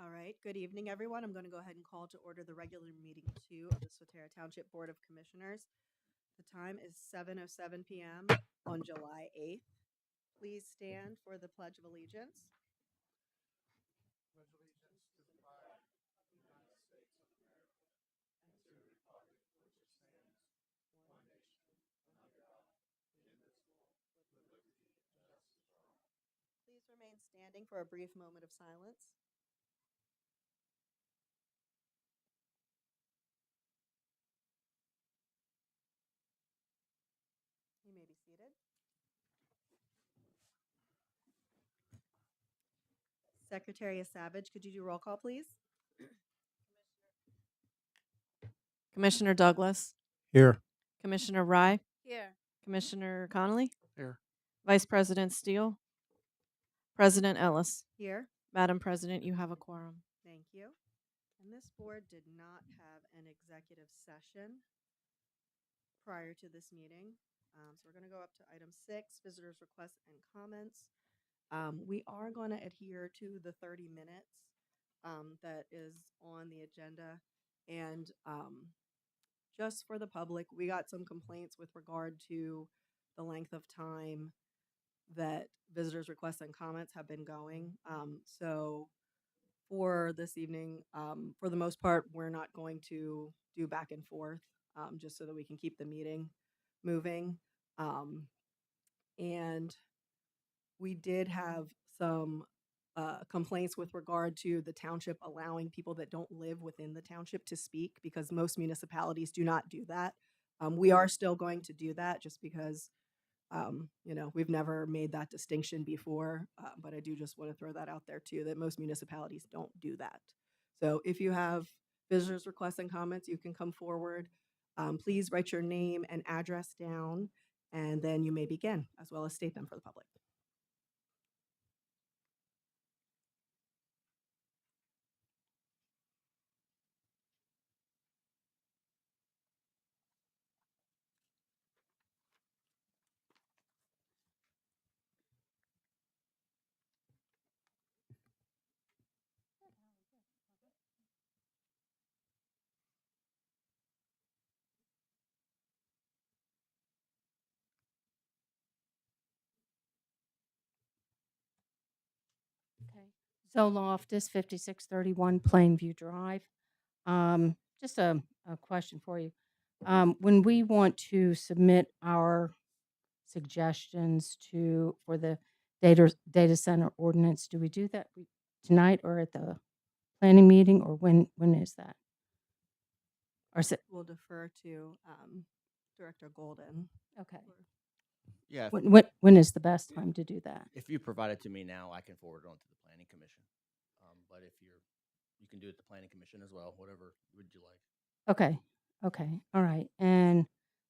All right, good evening, everyone. I'm going to go ahead and call to order the regular meeting 2 of the Swatara Township Board of Commissioners. The time is 7:07 p.m. on July 8th. Please stand for the Pledge of Allegiance. Please remain standing for a brief moment of silence. You may be seated. Secretary Savage, could you do roll call, please? Commissioner Douglas. Here. Commissioner Rye. Here. Commissioner Connolly. Here. Vice President Steele. President Ellis. Here. Madam President, you have a quorum. Thank you. And this board did not have an executive session prior to this meeting. So we're going to go up to item 6, visitors' requests and comments. We are going to adhere to the 30 minutes that is on the agenda. And just for the public, we got some complaints with regard to the length of time that visitors' requests and comments have been going. So for this evening, for the most part, we're not going to do back and forth, just so that we can keep the meeting moving. And we did have some complaints with regard to the township allowing people that don't live within the township to speak, because most municipalities do not do that. We are still going to do that just because, we've never made that distinction before, but I do just want to throw that out there too, that most municipalities don't do that. So if you have visitors' requests and comments, you can come forward. Please write your name and address down, and then you may begin, as well as state them for the public. Okay. Zoloftus, 5631 Plainview Drive. Just a question for you. When we want to submit our suggestions for the data center ordinance, do we do that tonight or at the planning meeting, or when is that? Or is it, We'll defer to Director Golden. okay. Yeah, When is the best time to do that? if you provide it to me now, I can forward it on to the planning commission. But if you can do it at the planning commission as well, whatever would you like. Okay. All right. And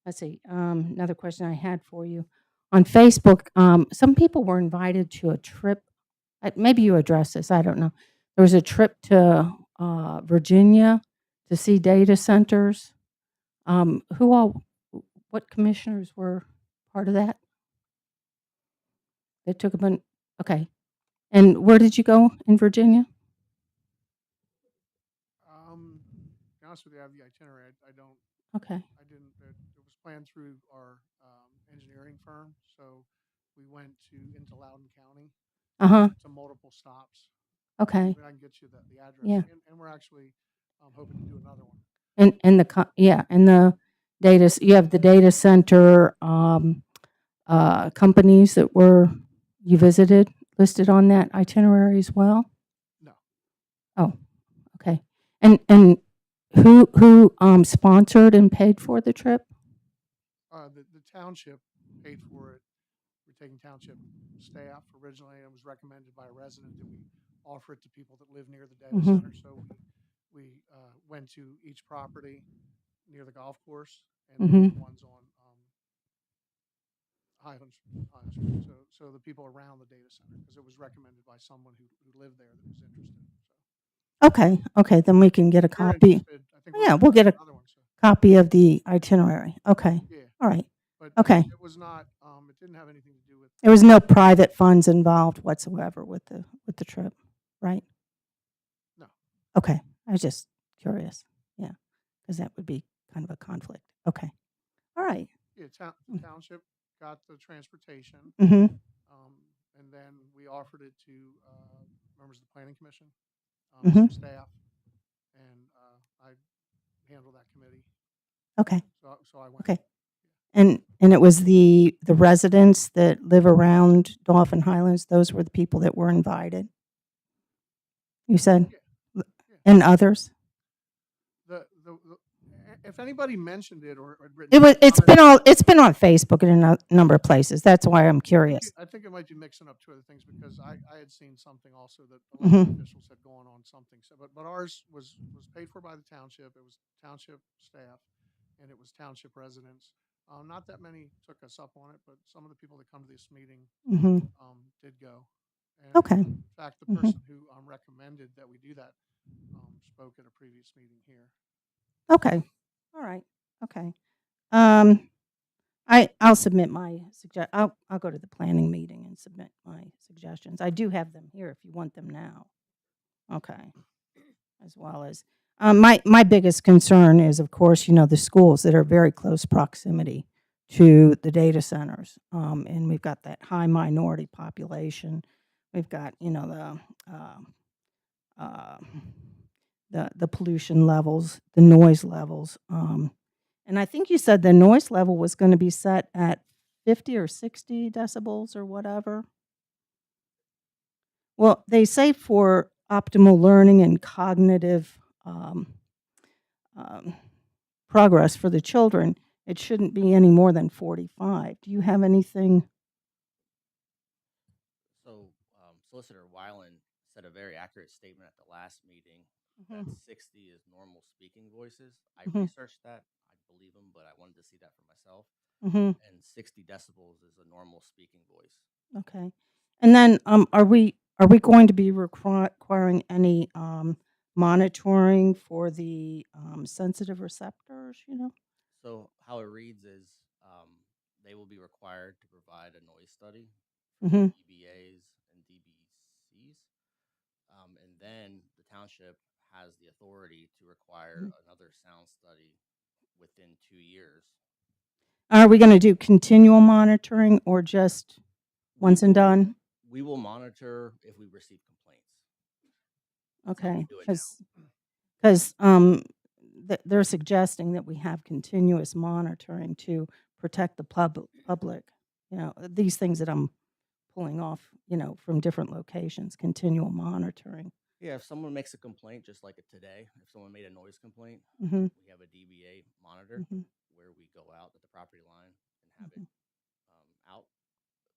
let's see, another question I had for you. On Facebook, some people were invited to a trip. Maybe you addressed this, I don't know. There was a trip to Virginia to see data centers. What commissioners were part of that? They took a bunch, okay. And where did you go in Virginia? To be honest with you, I have the itinerary. I don't. Okay. I didn't. It was planned through our engineering firm, so we went into Loudoun County. To multiple stops. Okay. I can get you the address. Yeah. And we're actually hoping to do another one. And the data, you have the data center companies that you visited listed on that itinerary as well? No. Oh, okay. And who sponsored and paid for the trip? The township paid for it. We're taking township staff originally. It was recommended by a resident that we offer it to people that live near the data center. So we went to each property near the golf course and the ones on Highland Street. So the people around the data center, because it was recommended by someone who lived there that was interested. So. Okay, then we can get a copy. I think We'll get a another one, so. copy of the itinerary. Okay. Yeah. All right. But Okay. it was not. It didn't have anything to do with. There was no private funds involved whatsoever with the trip, right? No. Okay, I was just curious. Yeah, because that would be kind of a conflict. Okay, all right. Yeah, the township got the transportation, Mm-hmm. and then we offered it to members of the planning commission, Mm-hmm. some staff, and I handled that committee. Okay. So I went. Okay. And it was the residents that live around Dolphin Highlands. Those were the people that were invited. You said, Yeah, yeah. and others. If anybody mentioned it or had written It was. on It's been on Facebook in a number of places. That's why I'm curious. I think it might be mixing up two other things because I had seen something also that elected officials had gone on something. So, but ours was paid for by the township. It was township staff, and it was township residents. Not that many took us up on it, but some of the people that come to this meeting Mm-hmm. did go. And Okay. in fact, the person who recommended that we do that spoke at a previous meeting here. Okay. All right. Okay. I'll submit my I'll go to the planning meeting and submit my suggestions. I do have them here if you want them now. Okay. As well as my biggest concern is, of course, the schools that are very close proximity to the data centers, and we've got that high minority population. We've got uh, the pollution levels, the noise levels. And I think you said the noise level was going to be set at 50 or 60 decibels or whatever. Well, they say for optimal learning and cognitive um, progress for the children, it shouldn't be any more than 45. Do you have anything? So Solicitor Weiland said a very accurate statement at the last meeting Mhm. that 60 is normal speaking voices. I Mhm. researched that. I believe him, but I wanted to see that for myself. Mm-hmm. And 60 decibels is a normal speaking voice. Okay. And then are we going to be requiring any monitoring for the sensitive receptors, So how it reads is they will be required to provide a noise study for Mhm. DBAs and DBCs. And then the township has the authority to require another sound study within 2 years. Are we going to do continual monitoring or just once and done? We will monitor if we receive complaints. That's how we Okay. do it now. Because they're suggesting that we have continuous monitoring to protect the public. These things that I'm pulling off, from different locations, continual monitoring. Yeah, if someone makes a complaint, just like today, if someone made a noise complaint, Mm-hmm. we have a DBA monitor Mm-hmm. where we go out at the property line and have it out.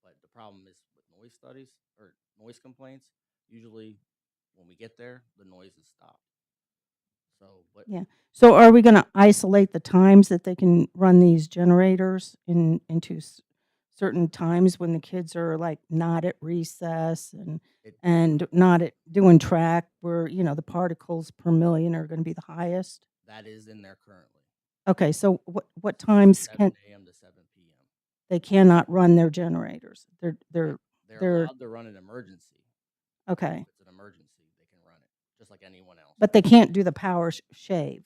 But the problem is with noise studies or noise complaints, usually when we get there, the noise is stopped. So, but Yeah. So are we going to isolate the times that they can run these generators into certain times when the kids are like not at recess it and not at doing track where, the particles per million are going to be the highest? that is in there currently. Okay. So what times 7 a.m. to 7 p.m. they cannot run their generators? They're allowed to run an emergency. okay. If it's an emergency, they can run it just like anyone else. But they can't do the power shave,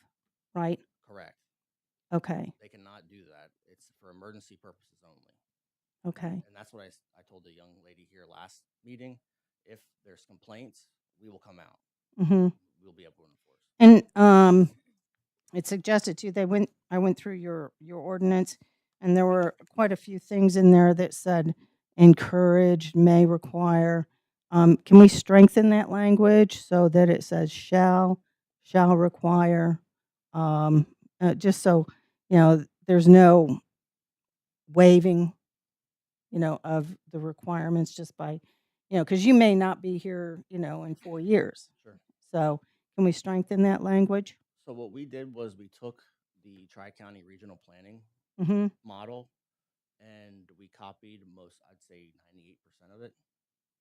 right? Correct. Okay. They cannot do that. It's for emergency purposes only. Okay. And that's what I told the young lady here last meeting. If there's complaints, we will come out. Mm-hmm. We'll be able to enforce. And it suggested too. I went through your ordinance, and there were quite a few things in there that said encouraged, may require. Can we strengthen that language so that it says shall require, just so there's no waiving, of the requirements just by, because you may not be here, in 4 years. Sure. So can we strengthen that language? So what we did was we took the Tri-County Regional Planning Mm-hmm. model and we copied I'd say 98% of it.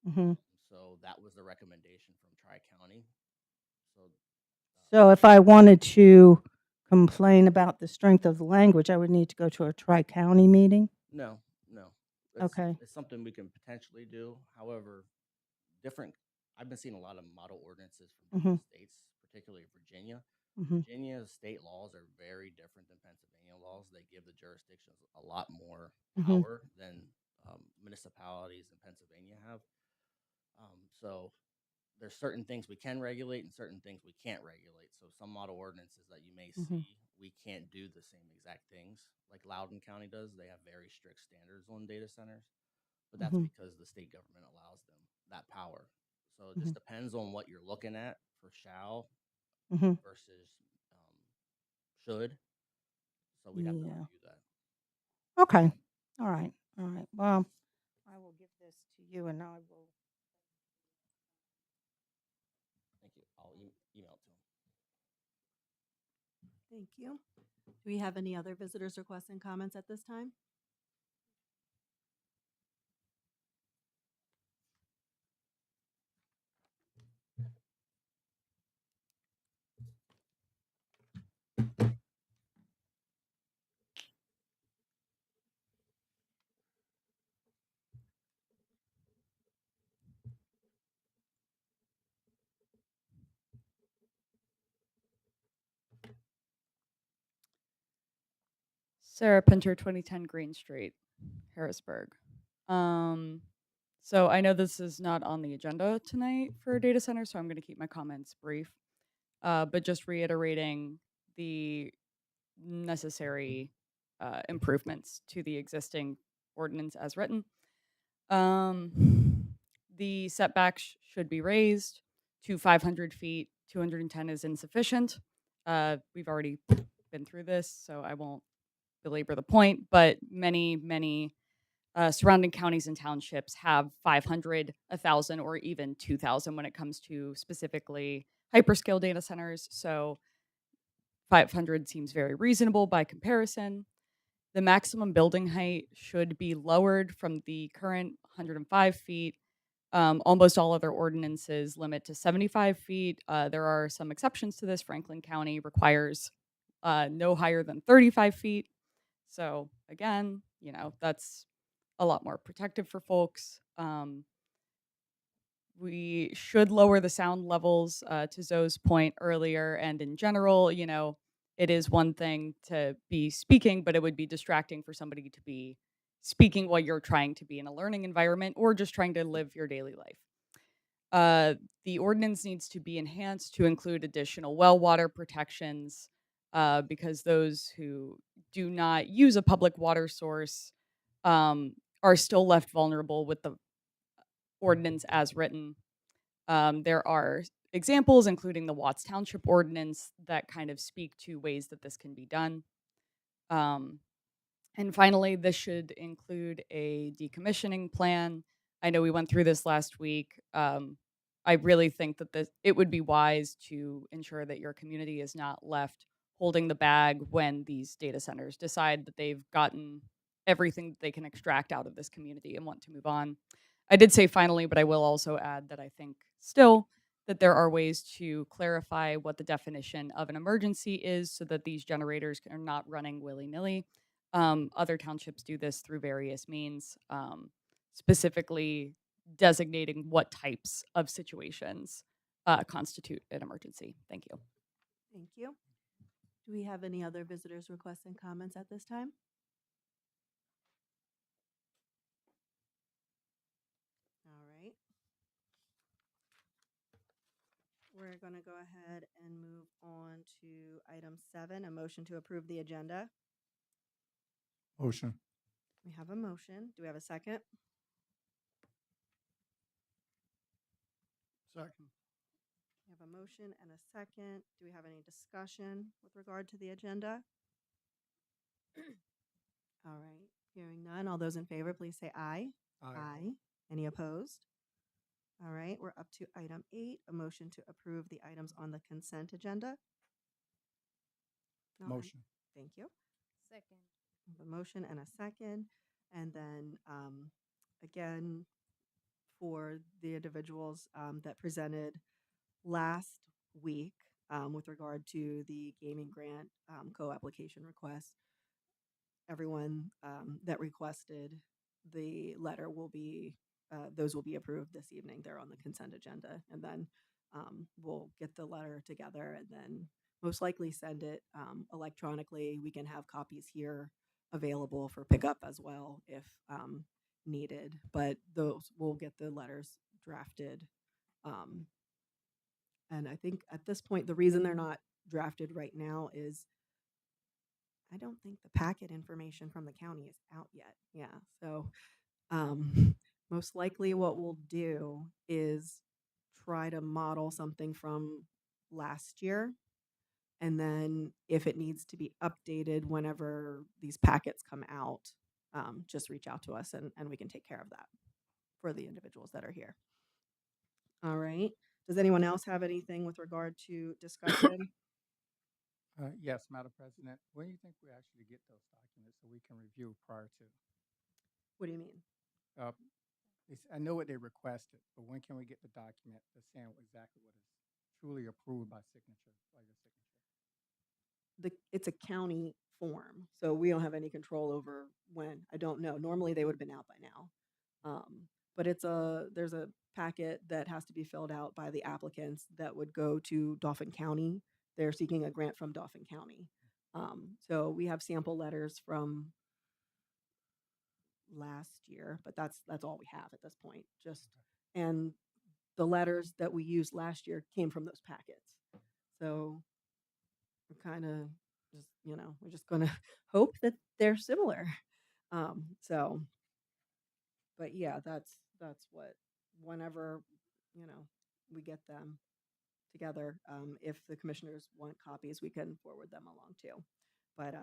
Mm-hmm. So that was the recommendation from Tri-County. So if I wanted to complain about the strength of the language, I would need to go to a tri-county meeting? No. Okay. It's something we can potentially do. However, I've been seeing a lot of model ordinances from different states particularly Virginia. Mhm. Virginia's state laws are very different than Pennsylvania laws. They give the jurisdictions a lot more Mhm. power than municipalities in Pennsylvania have. So there's certain things we can regulate and certain things we can't regulate. So some model ordinances that you may Mhm. see, we can't do the same exact things like Loudoun County does. They have very strict standards on data centers, but that's Mhm. because the state government allows them that power. So it just Mhm. depends on what you're looking at for shall Mhm. versus should. So we'd have to Yeah. review that. Okay. All right. All right. Well, I will give this to you, and I will. Thank you. I'll email it to them. Thank you. Do we have any other visitors' requests and comments at this time? Sarah Pinter, 2010 Green Street, Harrisburg. Um, so I know this is not on the agenda tonight for data center, so I'm going to keep my comments brief. But just reiterating the necessary improvements to the existing ordinance as written. The setbacks should be raised to 500 feet. 210 is insufficient. We've already been through this, so I won't belabor the point, but many surrounding counties and townships have 500, 1,000, or even 2,000 when it comes to specifically hyperscale data centers. So 500 seems very reasonable by comparison. The maximum building height should be lowered from the current 105 feet. Almost all other ordinances limit to 75 feet. There are some exceptions to this. Franklin County requires no higher than 35 feet. So again, that's a lot more protective for folks. We should lower the sound levels to Zoe's point earlier. And in general, it is one thing to be speaking, but it would be distracting for somebody to be speaking while you're trying to be in a learning environment or just trying to live your daily life. The ordinance needs to be enhanced to include additional well water protections because those who do not use a public water source are still left vulnerable with the ordinance as written. There are examples, including the Watts Township ordinance, that kind of speak to ways that this can be done. And finally, this should include a decommissioning plan. I know we went through this last week. I really think that it would be wise to ensure that your community is not left holding the bag when these data centers decide that they've gotten everything that they can extract out of this community and want to move on. I did say finally, but I will also add that I think still that there are ways to clarify what the definition of an emergency is so that these generators are not running willy-nilly. Other townships do this through various means, specifically designating what types of situations constitute an emergency. Thank you. Thank you. Do we have any other visitors' requests and comments at this time? All right. We're going to go ahead and move on to item 7, a motion to approve the agenda. Motion. We have a motion. Do we have a second? Second. We have a motion and a second. Do we have any discussion with regard to the agenda? All right. Hearing none. All those in favor, please say aye. Aye. Any opposed? All right. We're up to item 8, a motion to approve the items on the consent agenda. No, Motion. Thank you. Second. We have a motion and a second. And then again, for the individuals that presented last week with regard to the gaming grant co-application request, everyone that requested the letter will be, those will be approved this evening. They're on the consent agenda. And then we'll get the letter together and then most likely send it electronically. We can have copies here available for pickup as well if needed. But those we'll get the letters drafted. Um, and I think at this point, the reason they're not drafted right now is I don't think the packet information from the county is out yet. Yeah. So most likely what we'll do is try to model something from last year. And then if it needs to be updated whenever these packets come out, just reach out to us and we can take care of that for the individuals that are here. All right. Does anyone else have anything with regard to discussion? Yes, Madam President. When do you think we actually get those documents so we can review prior to? What do you mean? Uh, I know what they requested, but when can we get the document that's saying exactly what is truly approved by signature, by your signature? It's a county form, so we don't have any control over when. I don't know. Normally they would have been out by now. But there's a packet that has to be filled out by the applicants that would go to Dauphin County. They're seeking a grant from Dauphin County. So we have sample letters from last year, but that's all we have at this point. And the letters that we used last year came from those packets. So we're kind of just, we're just going to hope that they're similar. So, but yeah, that's what, whenever, we get them together, if the commissioners want copies, we can forward them along too. But,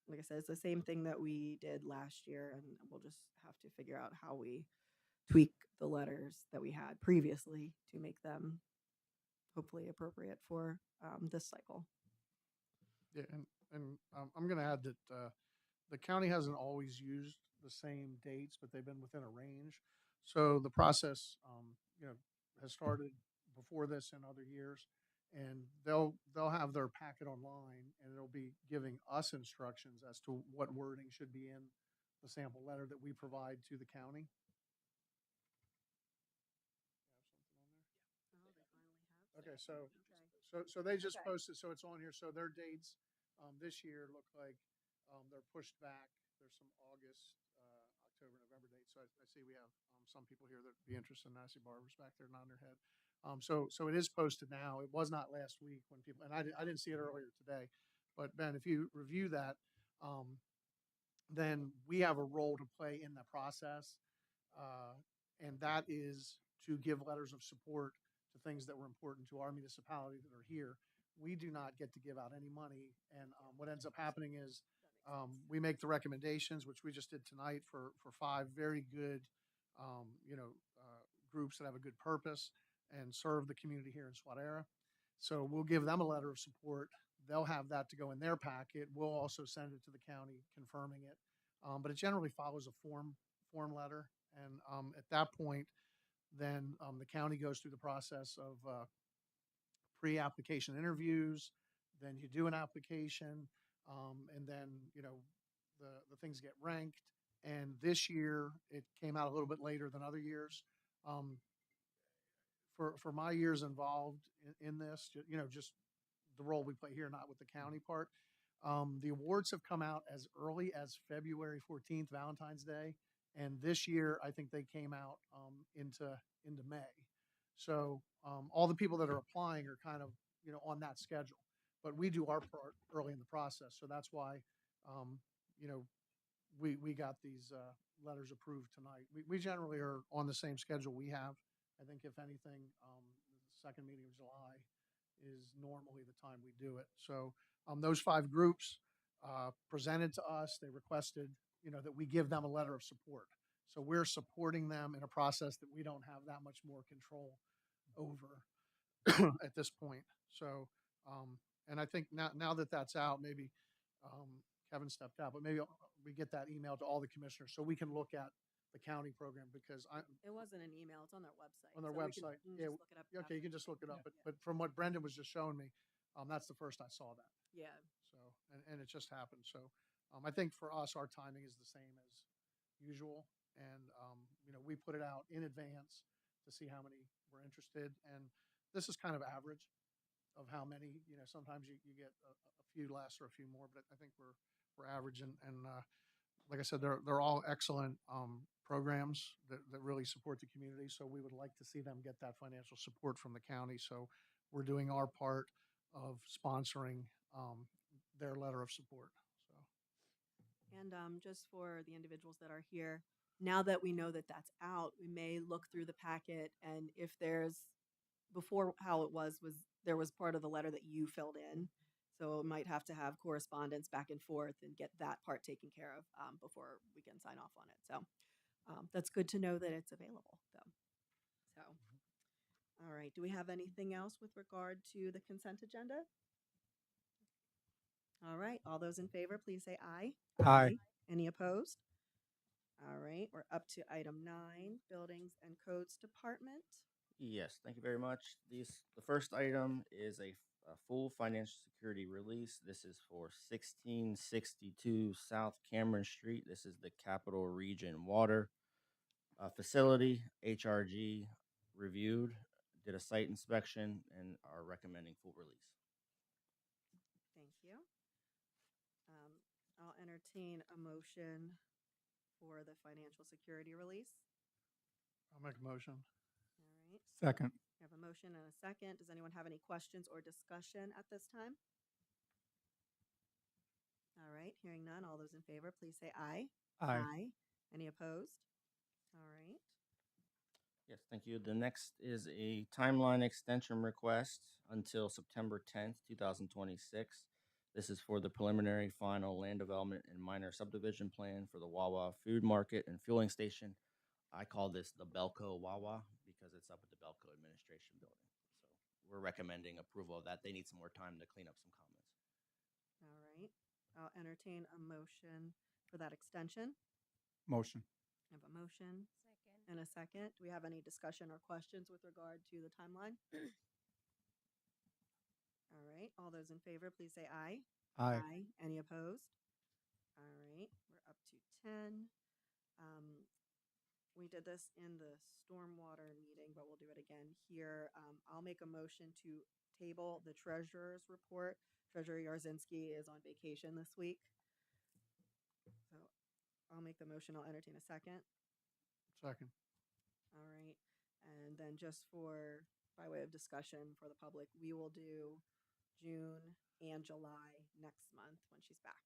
like I said, it's the same thing that we did last year, and we'll just have to figure out how we tweak the letters that we had previously to make them hopefully appropriate for this cycle. Yeah, and I'm going to add that the county hasn't always used the same dates, but they've been within a range. So the process, has started before this in other years, and they'll have their packet online, and it'll be giving us instructions as to what wording should be in the sample letter that we provide to the county. Okay, so they just Okay. posted, so it's on here. So their dates this year look like they're pushed back. There's some August, October, November dates. So I see we have some people here that would be interested. And I see Barbara's back there nodding her head. So it is posted now. It was not last week when people, and I didn't see it earlier today. But Ben, if you review that, then we have a role to play in the process, and that is to give letters of support to things that were important to our municipality that are here. We do not get to give out any money, and what ends up happening is we make the recommendations, which we just did tonight for 5 very good, groups that have a good purpose and serve the community here in Swatara. So we'll give them a letter of support. They'll have that to go in their packet. We'll also send it to the county confirming it. But it generally follows a form letter. And at that point, then the county goes through the process of pre-application interviews. Then you do an application, and then the things get ranked. And this year, it came out a little bit later than other years. Um, for my years involved in this, just the role we play here, not with the county part. The awards have come out as early as February 14th, Valentine's Day, and this year I think they came out into May. So all the people that are applying are kind of on that schedule, but we do our part early in the process. So that's why um, you know we got these letters approved tonight. We generally are on the same schedule we have. I think if anything, the second meeting of July is normally the time we do it. So those 5 groups presented to us. They requested, that we give them a letter of support. So we're supporting them in a process that we don't have that much more control over at this point. So, and I think now that that's out, maybe Kevin stepped out, but maybe we get that email to all the commissioners so we can look at the county program because It wasn't an email; it's on their website. on their so we website. can Yeah, just look it up okay, you after. can just look it up. Yeah. But from what Brendan was just showing me, that's the first I saw that. Yeah. So and it just happened. So I think for us, our timing is the same as usual, and we put it out in advance to see how many were interested, and this is kind of average of how many, sometimes you get a few less or a few more, but I think we're average and like I said, they're all excellent programs that really support the community. So we would like to see them get that financial support from the county. So we're doing our part of sponsoring their letter of support. So And just for the individuals that are here, now that we know that that's out, we may look through the packet, and if there's before how it was there was part of the letter that you filled in, so it might have to have correspondence back and forth and get that part taken care of before we can sign off on it. So that's good to know that it's available, though. So, all right. Do we have anything else with regard to the consent agenda? All right. All those in favor, please say aye. Aye. Any opposed? All right. We're up to item 9, Buildings and Codes Department. Yes, thank you very much. The first item is a full financial security release. This is for 1662 South Cameron Street. This is the Capital Region Water facility. HRG reviewed, did a site inspection, and are recommending full release. Thank you. I'll entertain a motion for the financial security release. I'll make a motion. All right. Second. We have a motion and a second. Does anyone have any questions or discussion at this time? All right. Hearing none. All those in favor, please say aye. Aye. Any opposed? All right. Yes, thank you. The next is a timeline extension request until September 10th, 2026. This is for the preliminary final land development and minor subdivision plan for the Wawa Food Market and Fueling Station. I call this the Belco Wawa because it's up at the Belco Administration Building. So we're recommending approval of that. They need some more time to clean up some comments. All right. I'll entertain a motion for that extension. Motion. I have a motion. And a second. Do we have any discussion or questions with regard to the timeline? All right. All those in favor, please say aye. Aye. Any opposed? All right. We're up to 10. We did this in the stormwater meeting, but we'll do it again here. I'll make a motion to table the treasurer's report. Treasurer Yarzinski is on vacation this week. So I'll make the motion. I'll entertain a second. Second. All right. And then just for, by way of discussion for the public, we will do June and July next month when she's back.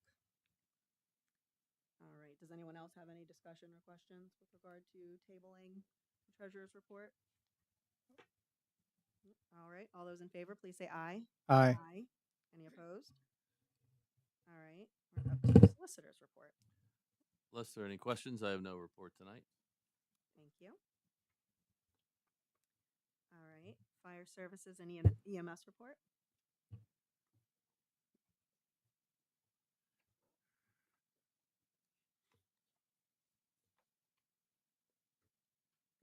All right. Does anyone else have any discussion or questions with regard to tabling the treasurer's report? All right. All those in favor, please say aye. Aye. Any opposed? All right. We're up to the solicitor's report. Unless there are any questions, I have no report tonight. Thank you. All right. Fire services and EMS report.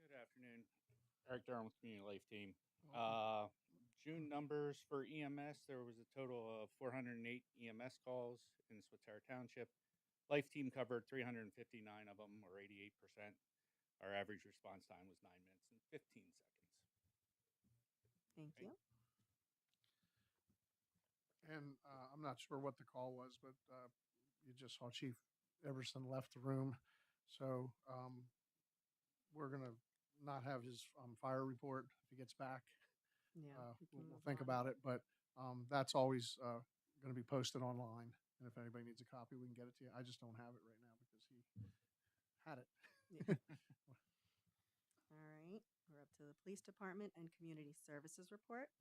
Good afternoon. Eric Durham with Community Life Team. June numbers for EMS, there was a total of 408 EMS calls in Swatara Township. Life Team covered 359 of them, or 88%. Our average response time was 9 minutes and 15 seconds. Thank you. And I'm not sure what the call was, but you just saw Chief Everson left the room. So we're going to not have his fire report if he gets back. Yeah. We'll think about it, but that's always going to be posted online. And if anybody needs a copy, we can get it to you. I just don't have it right now because he had it. Yeah. All right. We're up to the police department and community services report.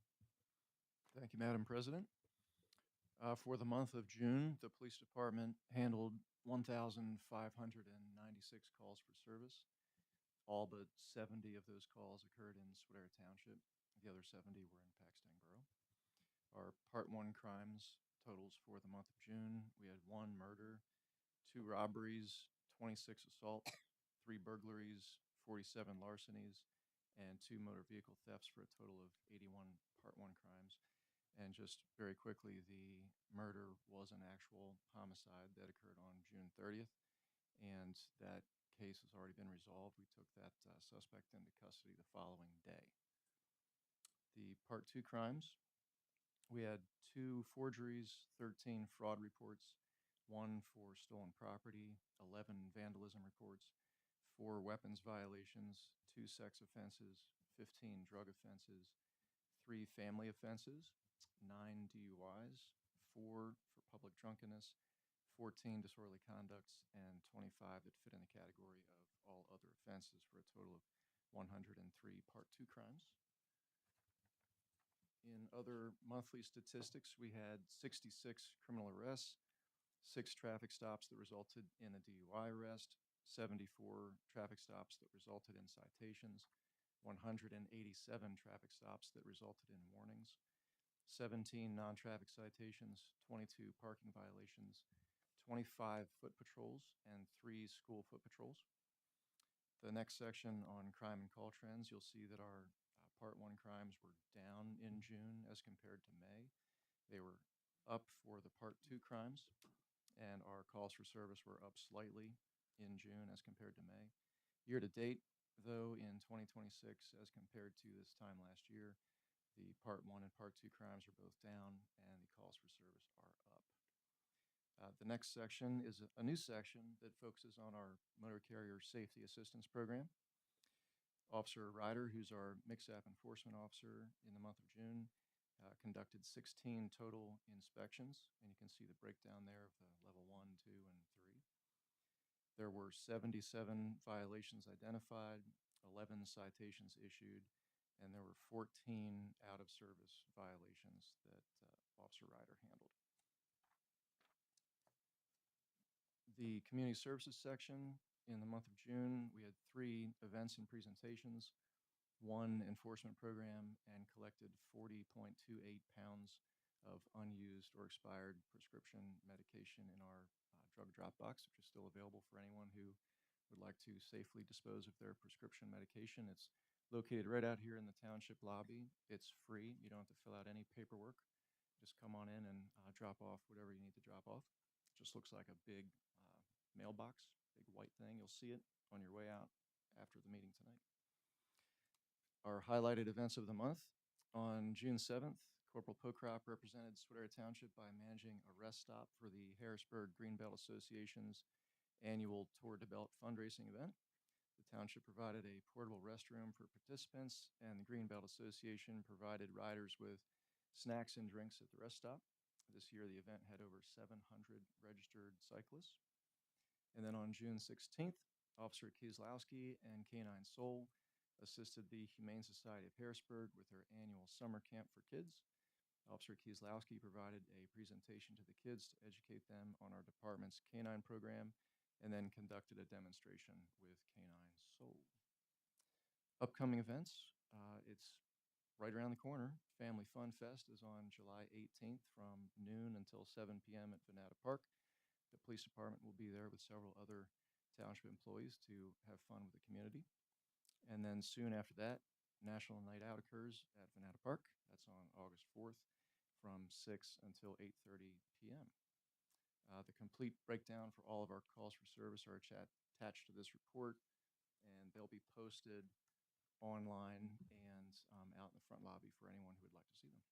Thank you, Madam President. For the month of June, the police department handled 1,596 calls for service. All but 70 of those calls occurred in Swatara Township. The other 70 were in Paxton Borough. Our Part 1 crimes totals for the month of June, we had 1 murder, 2 robberies, 26 assaults, 3 burglaries, 47 larcenies, and 2 motor vehicle thefts for a total of 81 Part 1 crimes. And just very quickly, the murder was an actual homicide that occurred on June 30th, and that case has already been resolved. We took that suspect into custody the following day. The Part 2 crimes, we had 2 forgeries, 13 fraud reports, 1 for stolen property, 11 vandalism reports, 4 weapons violations, 2 sex offenses, 15 drug offenses, 3 family offenses, 9 DUIs, 4 for public drunkenness, 14 disorderly conducts, and 25 that fit in the category of all other offenses for a total of 103 Part 2 crimes. In other monthly statistics, we had 66 criminal arrests, 6 traffic stops that resulted in a DUI arrest, 74 traffic stops that resulted in citations, 187 traffic stops that resulted in warnings, 17 non-traffic citations, 22 parking violations, 25 foot patrols, and 3 school foot patrols. The next section on crime and call trends, you'll see that our Part 1 crimes were down in June as compared to May. They were up for the Part 2 crimes, and our calls for service were up slightly in June as compared to May. Year to date, though, in 2026 as compared to this time last year, the Part 1 and Part 2 crimes are both down, and the calls for service are up. The next section is a new section that focuses on our motor carrier safety assistance program. Officer Ryder, who's our MIXAP enforcement officer in the month of June, conducted 16 total inspections, and you can see the breakdown there of the level 1, 2, and 3. There were 77 violations identified, 11 citations issued, and there were 14 out-of-service violations that Officer Ryder handled. The community services section, in the month of June, we had 3 events and presentations, 1 enforcement program, and collected 40.28 pounds of unused or expired prescription medication in our drug drop box, which is still available for anyone who would like to safely dispose of their prescription medication. It's located right out here in the township lobby. It's free. You don't have to fill out any paperwork. Just come on in and drop off whatever you need to drop off. It just looks like a big mailbox, big white thing. You'll see it on your way out after the meeting tonight. Our highlighted events of the month. On June 7th, Corporal Pokrap represented Swatara Township by managing a rest stop for the Harrisburg Greenbelt Association's annual Tour de Belt fundraising event. The township provided a portable restroom for participants, and the Greenbelt Association provided riders with snacks and drinks at the rest stop. This year, the event had over 700 registered cyclists. And then on June 16th, Officer Kieslowski and Canine Soul assisted the Humane Society of Harrisburg with their annual summer camp for kids. Officer Kieslowski provided a presentation to the kids to educate them on our department's canine program, and then conducted a demonstration with Canine Soul. Upcoming events, it's right around the corner. Family Fun Fest is on July 18th from noon until 7 p.m. at Venata Park. The police department will be there with several other township employees to have fun with the community. And then soon after that, National Night Out occurs at Venata Park. That's on August 4th from 6 until 8:30 p.m. The complete breakdown for all of our calls for service are attached to this report, and they'll be posted online and out in the front lobby for anyone who would like to see them.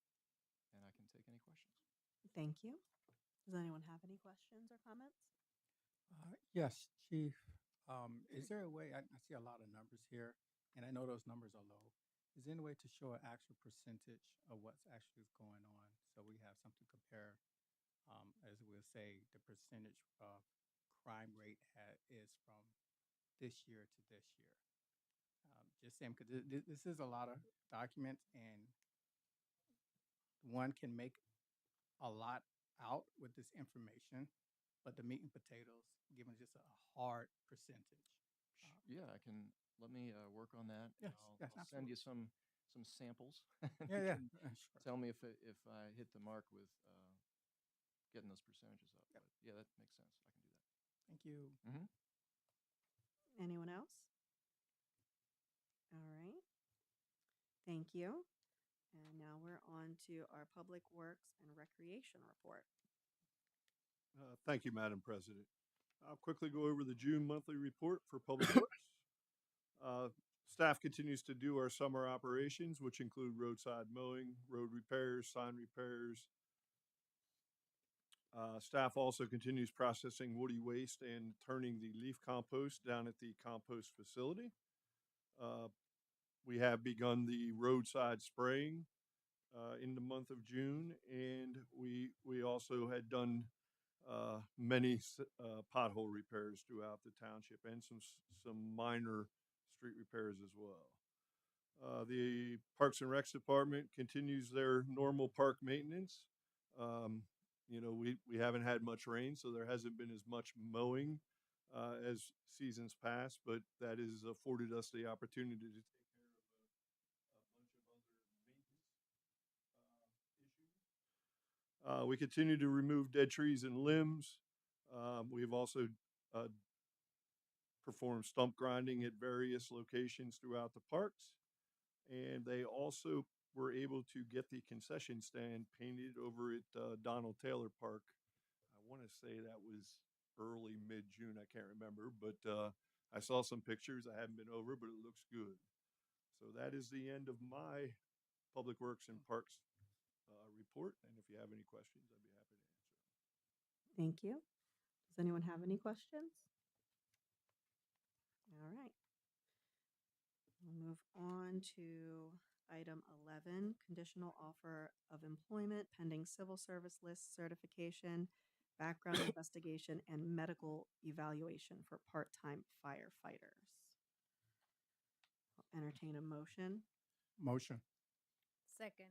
And I can take any questions. Thank you. Does anyone have any questions or comments? Yes, Chief. Is there a way, I see a lot of numbers here, and I know those numbers are low. Is there any way to show an actual percentage of what's actually going on so we have something to compare, as we'll say, the percentage of crime rate is from this year to this year? Just saying, because this is a lot of documents, and one can make a lot out with this information, but the meat and potatoes, given just a hard percentage. Yeah, let me work on that. Yes, yes, I'll send absolutely. you some samples. and Yeah, you yeah, can sure. Tell me if I hit the mark with getting those percentages up. Yep. But yeah, that makes sense. I can do that. Thank you. Anyone else? All right. Thank you. And now we're on to our Public Works and Recreation report. Thank you, Madam President. I'll quickly go over the June monthly report for Public Works. Staff continues to do our summer operations, which include roadside mowing, road repairs, sign repairs. Staff also continues processing woody waste and turning the leaf compost down at the compost facility. Uh, we have begun the roadside spraying in the month of June, and we also had done many pothole repairs throughout the township and some minor street repairs as well. The Parks and Recs Department continues their normal park maintenance. We haven't had much rain, so there hasn't been as much mowing as seasons past, but that has afforded us the opportunity to take care of a bunch of other maintenance issues. We continue to remove dead trees and limbs. We've also uh, performed stump grinding at various locations throughout the parks. And they also were able to get the concession stand painted over at Donald Taylor Park. I want to say that was early mid-June. I can't remember, but I saw some pictures. I haven't been over, but it looks good. So that is the end of my Public Works and Parks report. And if you have any questions, I'd be happy to answer them. Thank you. Does anyone have any questions? All right. We'll move on to item 11, conditional offer of employment pending civil service list certification, background investigation, and medical evaluation for part-time firefighters. I'll entertain a motion. Motion. Second.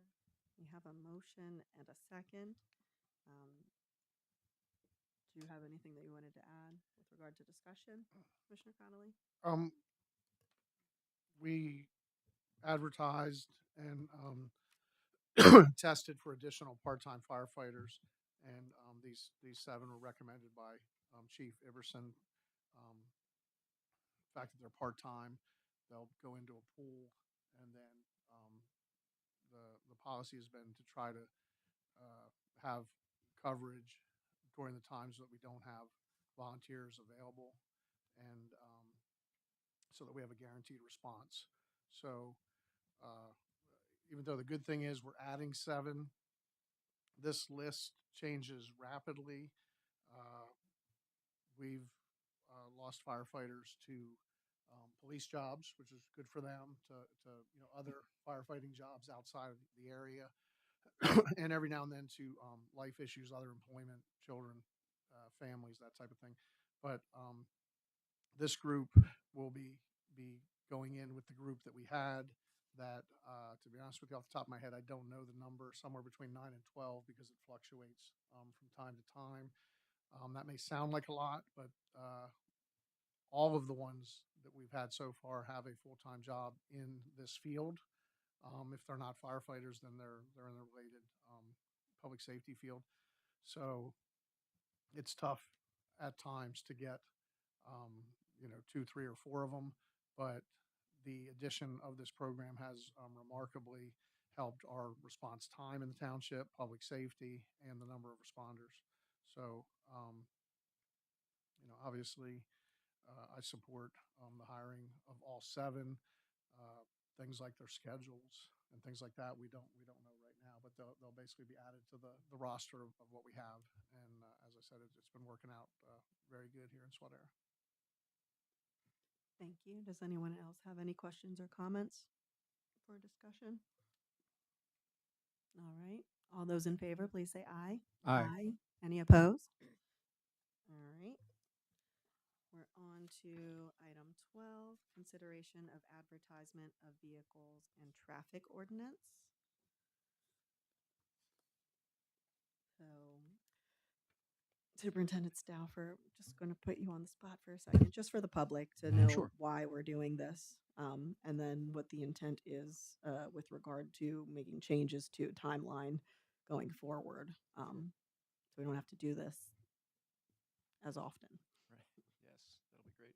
We have a motion and a second. Do you have anything that you wanted to add with regard to discussion, Commissioner Connolly? We advertised and tested for additional part-time firefighters, and these 7 were recommended by Chief Iverson. The fact that they're part-time, they'll go into a pool, and then the policy has been to try to have coverage during the times that we don't have volunteers available, and so that we have a guaranteed response. So even though the good thing is we're adding 7, this list changes rapidly. We've lost firefighters to police jobs, which is good for them, to other firefighting jobs outside of the area, and every now and then to life issues, other employment, children, families, that type of thing. But this group will be going in with the group that we had. That, to be honest with you, off the top of my head, I don't know the number. Somewhere between 9 and 12 because it fluctuates from time to time. That may sound like a lot, but all of the ones that we've had so far have a full-time job in this field. If they're not firefighters, then they're in the related public safety field. So it's tough at times to get 2, 3, or 4 of them, but the addition of this program has remarkably helped our response time in the township, public safety, and the number of responders. So, obviously, I support the hiring of all 7. Things like their schedules and things like that, we don't know right now, but they'll basically be added to the roster of what we have. And as I said, it's been working out very good here in Swatara. Thank you. Does anyone else have any questions or comments for discussion? All right. All those in favor, please say aye. Aye. Any opposed? All right. We're on to item 12, consideration of advertisement of vehicles and traffic ordinance. So, Superintendent Stauffer, just going to put you on the spot for a second, just for the public to know Sure. why we're doing this, and then what the intent is with regard to making changes to timeline going forward. So we don't have to do this as often. Right. Yes, that'll be great.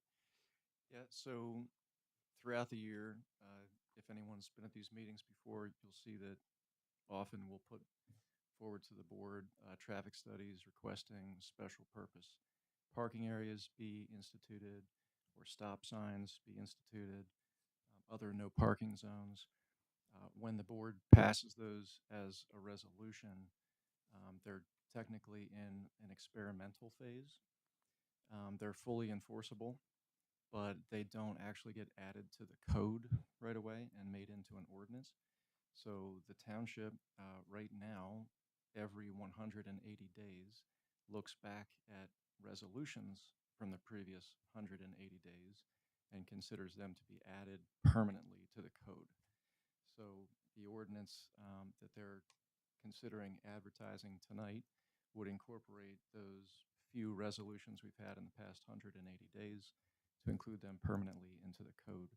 Yeah, so throughout the year, if anyone's been at these meetings before, you'll see that often we'll put forward to the board traffic studies requesting special purpose parking areas be instituted or stop signs be instituted, other no parking zones. When the board passes those as a resolution, they're technically in an experimental phase. They're fully enforceable, but they don't actually get added to the code right away and made into an ordinance. So the township, right now, every 180 days, looks back at resolutions from the previous 180 days and considers them to be added permanently to the code. So the ordinance that they're considering advertising tonight would incorporate those few resolutions we've had in the past 180 days to include them permanently into the code.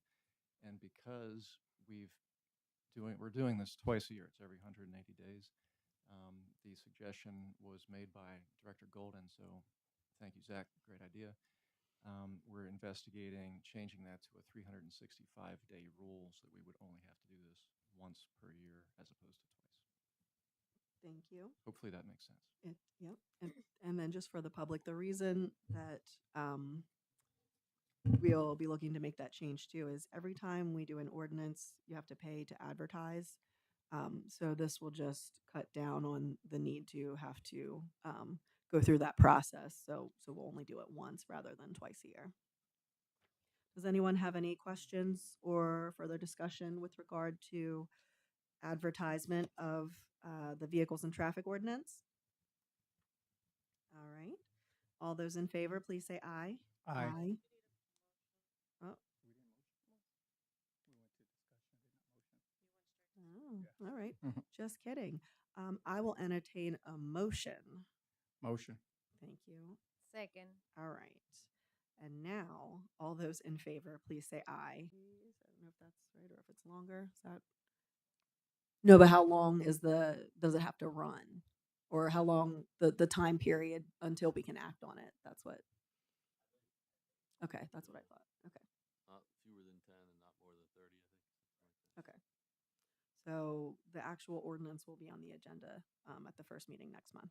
And because we're doing this twice a year, it's every 180 days. The suggestion was made by Director Golden, so thank you, Zach, great idea. We're investigating changing that to a 365-day rule so that we would only have to do this once per year as opposed to twice. Thank you. Hopefully that makes sense. Yep. And then just for the public, the reason that we'll be looking to make that change too is every time we do an ordinance, you have to pay to advertise. So this will just cut down on the need to have to go through that process. So we'll only do it once rather than twice a year. Does anyone have any questions or further discussion with regard to advertisement of the vehicles and traffic ordinance? All right. All those in favor, please say aye. Aye. Oh, We didn't motion. We went to discussion, did not motion. oh, Yeah. all right. Mhm. Just kidding. I will entertain a motion. Motion. Thank you. Second. All right. And now, all those in favor, please say aye. I don't know if that's right or if it's longer. Is that? No, but how long does it have to run? Or how long the time period until we can act on it? That's what. Okay, that's what I thought. Okay. Not fewer than 10 and not more than 30, I think. Something like that. Okay. So the actual ordinance will be on the agenda at the first meeting next month.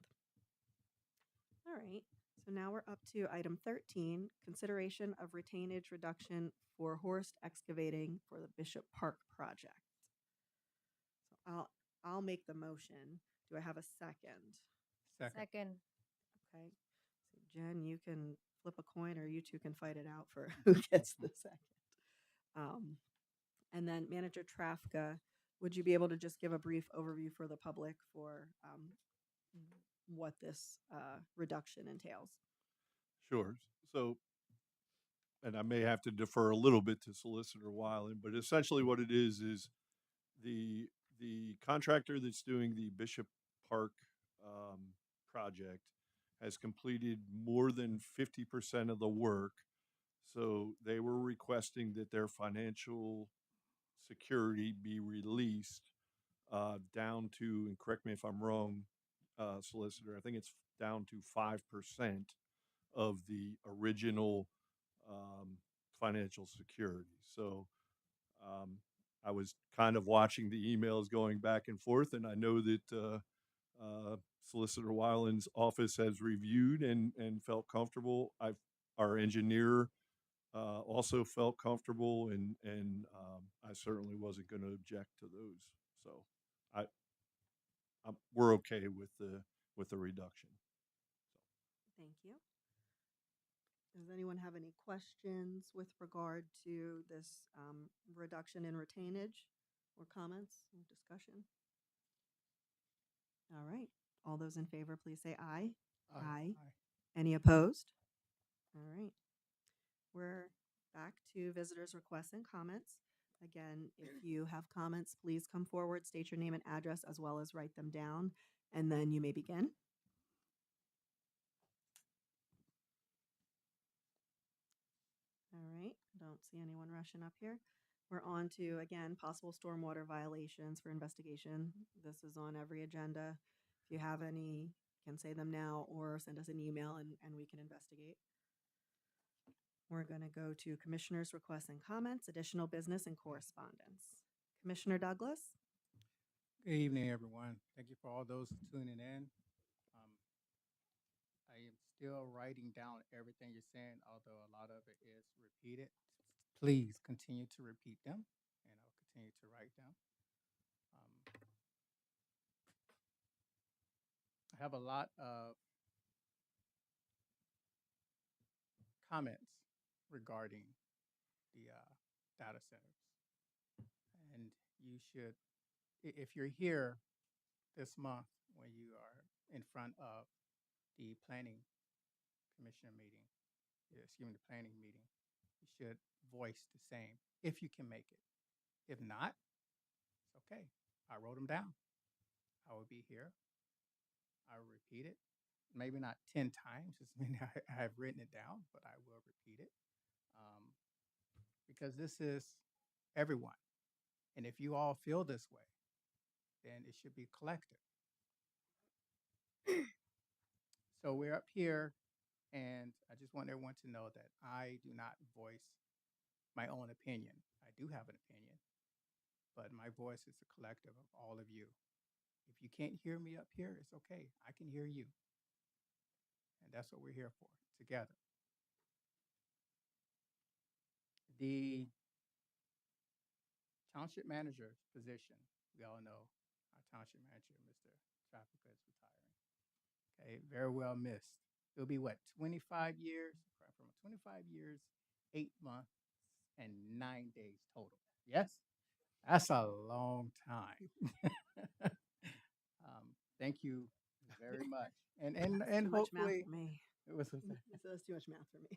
All right. So now we're up to item 13, consideration of retainage reduction for Horst Excavating for the Bishop Park project. So I'll make the motion. Do I have a second? Second. Okay. So Jen, you can flip a coin, or you two can fight it out for who gets the second. And then Manager Trafka, would you be able to just give a brief overview for the public for what this reduction entails? Sure. So, and I may have to defer a little bit to Solicitor Weiland, but essentially what it is the contractor that's doing the Bishop Park project has completed more than 50% of the work. So they were requesting that their financial security be released down to, and correct me if I'm wrong, solicitor, I think it's down to 5% of the original financial security. So I was kind of watching the emails going back and forth, and I know that Solicitor Weiland's office has reviewed and felt comfortable. Our engineer also felt comfortable, and I certainly wasn't going to object to those. So I, we're okay with the reduction. Thank you. Does anyone have any questions with regard to this reduction in retainage or comments or discussion? All right. All those in favor, please say aye. Aye. Any opposed? All right. We're back to visitors' requests and comments. Again, if you have comments, please come forward, state your name and address, as well as write them down, and then you may begin. All right, don't see anyone rushing up here. We're on to, again, possible stormwater violations for investigation. This is on every agenda. If you have any, you can say them now or send us an email and we can investigate. We're going to go to commissioners' requests and comments, additional business, and correspondence. Commissioner Douglas? Good evening, everyone. Thank you for all those tuning in. I am still writing down everything you're saying, although a lot of it is repeated. Please continue to repeat them. continue to write them. I have a lot of comments regarding the data centers. And you should, if you're here this month when you are in front of the planning commissioner meeting, the planning meeting, you should voice the same if you can make it. If not, it's okay. I wrote them down. I will be here. I will repeat it. Maybe not 10 times as many I've written it down, but I will repeat it. Because this is everyone. And if you all feel this way, then it should be collective. So we're up here, and I just want everyone to know that I do not voice my own opinion. I do have an opinion, but my voice is a collective of all of you. If you can't hear me up here, it's okay. I can hear you. And that's what we're here for, together. The township manager position, we all know our township manager, Mr. Traffica, is retiring. Okay, very well missed. It'll be what, 25 years? From 25 years, 8 months, and 9 days total. Yes? That's a long time. Thank you very much. And Too much math hopefully for me. it was That's too much math for me.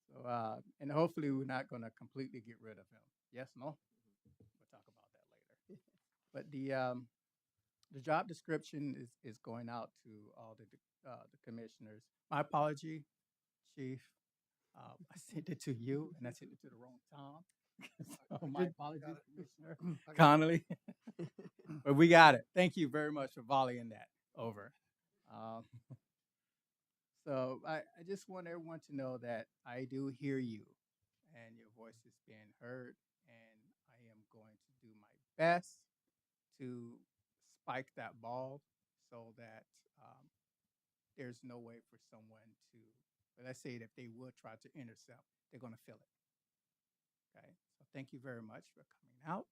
so and hopefully we're not going to completely get rid of him. Yes, no? We'll talk about that later. But the job description is going out to all the commissioners. My apology, Chief. I sent it to you, and I sent it to the wrong Tom. So my apologies, Commissioner Connolly. But we got it. Thank you very much for volleying that over. So I just want everyone to know that I do hear you, and your voice is being heard, and I am going to do my best to spike that ball so that there's no way for someone to, but let's say that if they would try to intercept, they're going to feel it. Okay, so thank you very much for coming out.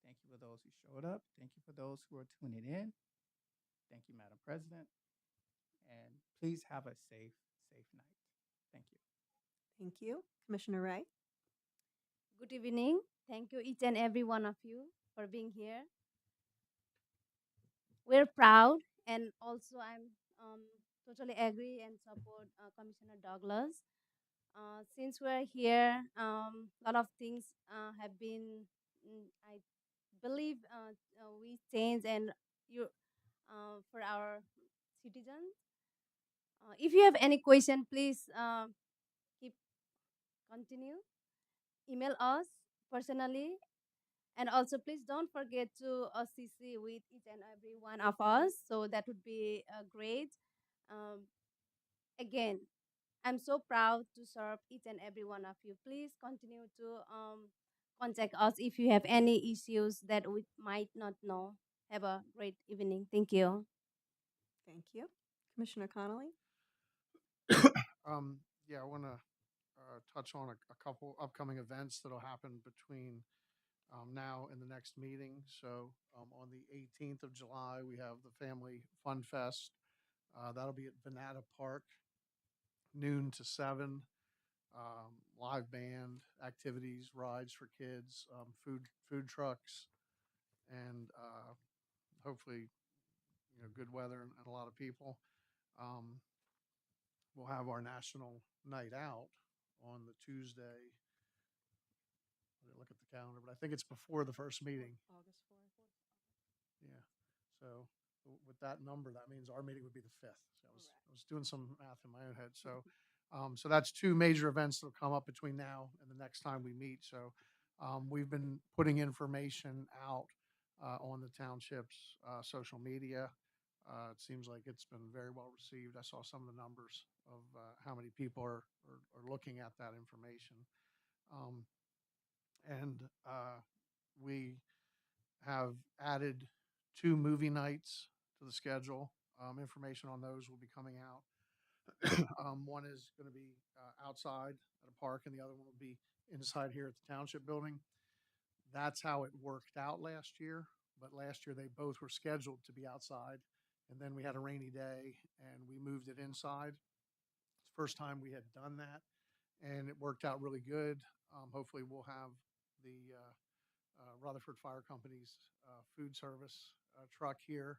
Thank you for those who showed up. Thank you for those who are tuning in. Thank you, Madam President. And please have a safe night. Thank you. Thank you. Commissioner Ray? Good evening. Thank you, each and every one of you, for being here. We're proud, and also I'm totally agree and support Commissioner Douglas. Since we're here, a lot of things have been, I believe, we change and you for our citizens. If you have any question, please keep continue. Email us personally. And also, please don't forget to CC with each and every one of us. So that would be great. Again, I'm so proud to serve each and every one of you. Please continue to contact us if you have any issues that we might not know. Have a great evening. Thank you. Thank you. Commissioner Connolly? Yeah, I want to touch on a couple upcoming events that'll happen between now and the next meeting. So on the 18th of July, we have the Family Fun Fest. That'll be at Venata Park, noon to 7. Live band, activities, rides for kids, food trucks, and hopefully, good weather and a lot of people. We'll have our national night out on the Tuesday. I didn't look at the calendar, but I think it's before the first meeting. August 4th. Yeah. So with that number, that means our meeting would be the 5th. So I was doing some math in my own head. So, so that's two major events that'll come up between now and the next time we meet. So, we've been putting information out on the township's social media. It seems like it's been very well received. I saw some of the numbers of how many people are looking at that information. And we have added 2 movie nights to the schedule. Information on those will be coming out One is going to be outside at a park, and the other one will be inside here at the township building. That's how it worked out last year. But last year they both were scheduled to be outside, and then we had a rainy day and we moved it inside. It's the first time we had done that, and it worked out really good. Hopefully, we'll have the Rutherford Fire Company's food service truck here,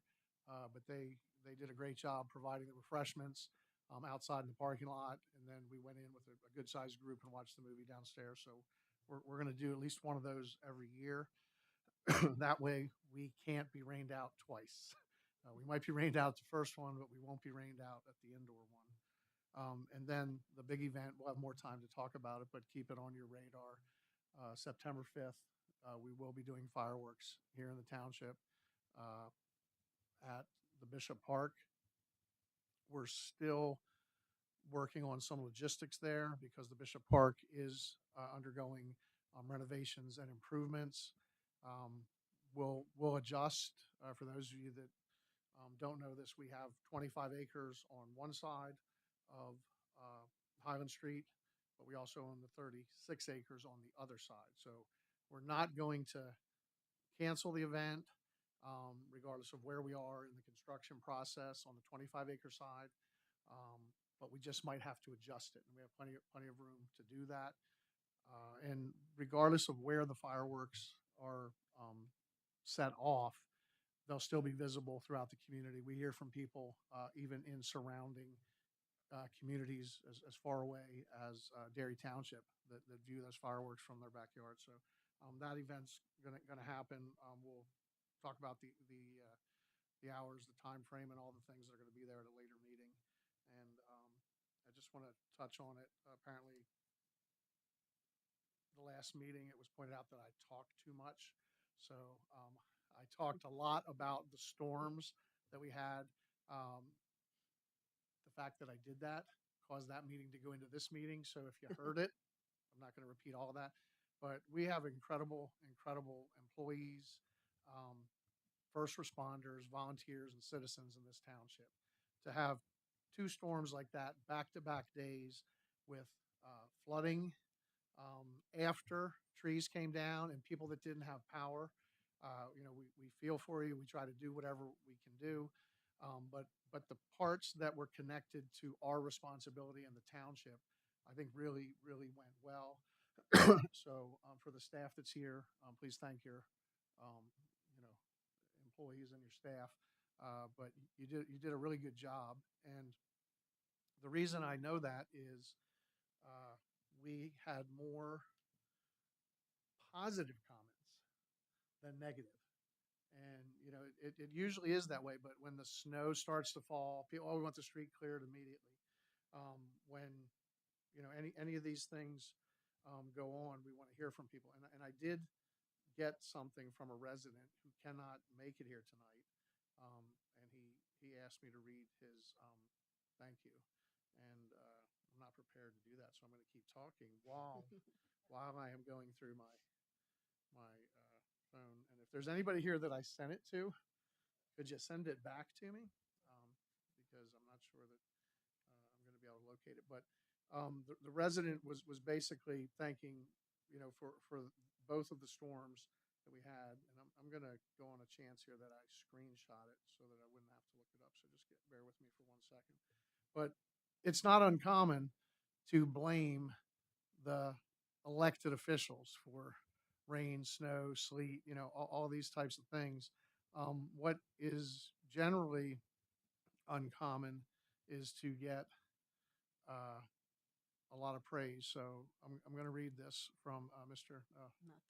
but they did a great job providing the refreshments outside in the parking lot, and then we went in with a good sized group and watched the movie downstairs. So we're going to do at least one of those every year. That way, we can't be rained out twice. We might be rained out at the first one, but we won't be rained out at the indoor one. And then the big event, we'll have more time to talk about it, but keep it on your radar. September 5th, we will be doing fireworks here in the township uh, at the Bishop Park. We're still working on some logistics there because the Bishop Park is undergoing renovations and improvements. We'll adjust. For those of you that don't know this, we have 25 acres on one side of Highland Street, but we also own the 36 acres on the other side. So we're not going to cancel the event, regardless of where we are in the construction process on the 25-acre side. But we just might have to adjust it, and we have plenty of room to do that. And regardless of where the fireworks are set off, they'll still be visible throughout the community. We hear from people even in surrounding communities as far away as Derry Township that view those fireworks from their backyard. So that event's gonna happen. We'll talk about the hours, the time frame, and all the things that are going to be there at a later meeting. And I just want to touch on it. Apparently, the last meeting, it was pointed out that I talked too much. So I talked a lot about the storms that we had. Um, the fact that I did that caused that meeting to go into this meeting. So if you heard it, I'm not going to repeat all of that. But we have incredible employees, um, first responders, volunteers, and citizens in this township. To have two storms like that back to back days with flooding after trees came down and people that didn't have power. We feel for you. We try to do whatever we can do. But the parts that were connected to our responsibility in the township, I think really went well. So for the staff that's here, please thank your um, you know employees and your staff. But you did a really good job, and the reason I know that is we had more positive comments than negative. And it usually is that way. But when the snow starts to fall, people, we want the street cleared immediately. When any of these things go on, we want to hear from people. And I did get something from a resident who cannot make it here tonight, and he asked me to read his thank you, and I'm not prepared to do that, so I'm going to keep talking while I am going through my phone. And if there's anybody here that I sent it to, could you send it back to me? Because I'm not sure that I'm going to be able to locate it. But the resident was basically thanking, for both of the storms that we had. And I'm going to go on a chance here that I screenshot it so that I wouldn't have to look it up. So just bear with me for 1 second. But it's not uncommon to blame the elected officials for rain, snow, sleet, all these types of things. What is generally uncommon is to get a lot of praise. So I'm going to read this from Mr. Not this.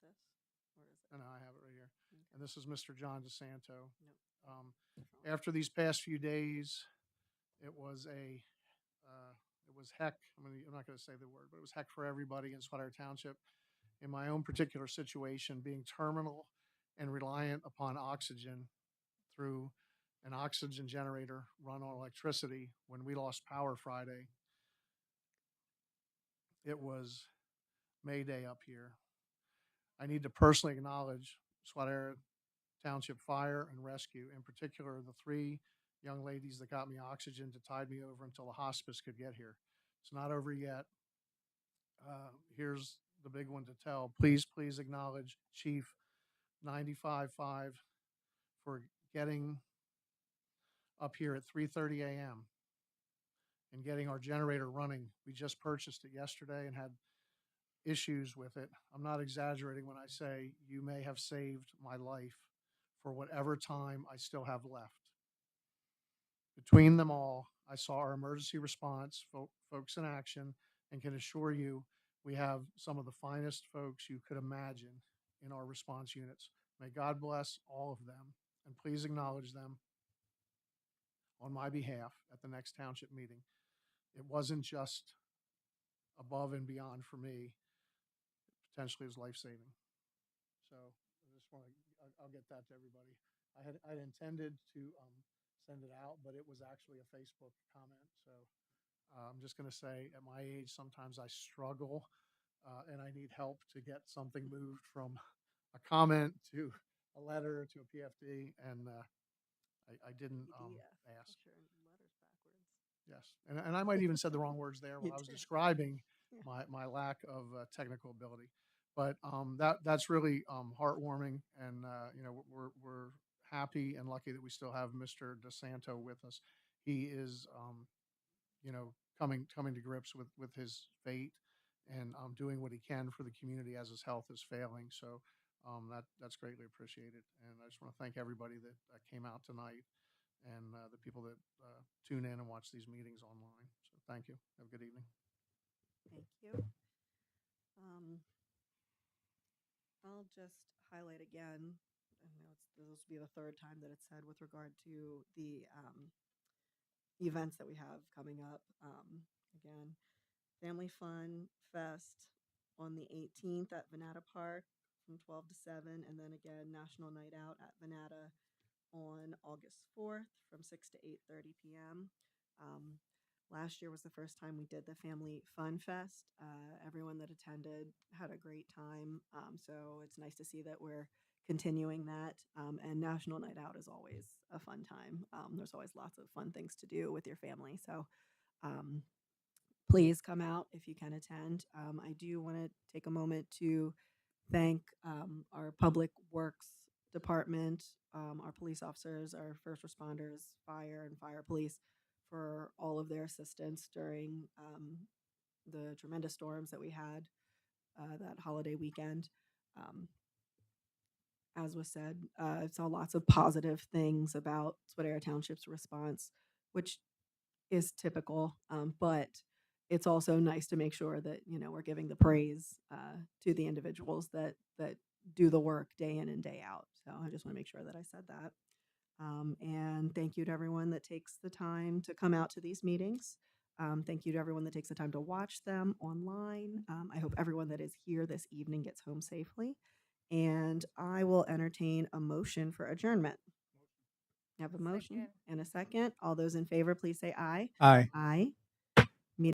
Where is it? And I have it right here. Okay. And this is Mr. John DeSanto. Nope. Um, Wrong. after these past few days, it was heck. I'm not going to say the word, but it was heck for everybody in Swatara Township. In my own particular situation, being terminal and reliant upon oxygen through an oxygen generator run on electricity, when we lost power Friday, it was Mayday up here. I need to personally acknowledge Swatara Township Fire and Rescue, in particular the three young ladies that got me oxygen to tide me over until the hospice could get here. It's not over yet. Here's the big one to tell. Please acknowledge Chief 95.5 for getting up here at 3:30 a.m. and getting our generator running. We just purchased it yesterday and had issues with it. I'm not exaggerating when I say you may have saved my life for whatever time I still have left. Between them all, I saw our emergency response folks in action and can assure you we have some of the finest folks you could imagine in our response units. May God bless all of them, and please acknowledge them on my behalf at the next township meeting. It wasn't just above and beyond for me, potentially it was life-saving. So I just want to, I'll get that to everybody. I intended to send it out, but it was actually a Facebook comment. So I'm just going to say at my age, sometimes I struggle and I need help to get something moved from a comment to a letter to a PFD. And I didn't ask. Yes. And I might even said the wrong words there when I was describing my lack of technical ability. But that's really heartwarming, and you know we're happy and lucky that we still have Mr. DeSanto with us. He is you know coming to grips with his fate and doing what he can for the community as his health is failing. So that's greatly appreciated, and I just want to thank everybody that came out tonight and the people that tune in and watch these meetings online. So thank you. Have a good evening. Thank you. I'll just highlight again. I know this will be the third time that it's said with regard to the events that we have coming up. Again, Family Fun Fest on the 18th at Venata Park from 12 to 7, and then again National Night Out at Venata on August 4th from 6 to 8:30 p.m. Last year was the first time we did the Family Fun Fest. Everyone that attended had a great time. So it's nice to see that we're continuing that. And National Night Out is always a fun time. There's always lots of fun things to do with your family. So please come out if you can attend. I do want to take a moment to thank our public works department, our police officers, our first responders, fire and fire police for all of their assistance during the tremendous storms that we had that holiday weekend. Um, as was said, I saw lots of positive things about Swatara Township's response, which is typical, but it's also nice to make sure that we're giving the praise to the individuals that do the work day in and day out. So I just want to make sure that I said that. And thank you to everyone that takes the time to come out to these meetings. Thank you to everyone that takes the time to watch them online. I hope everyone that is here this evening gets home safely. And I will entertain a motion for adjournment. I have a motion and a second. All those in favor, please say aye. Aye. Aye.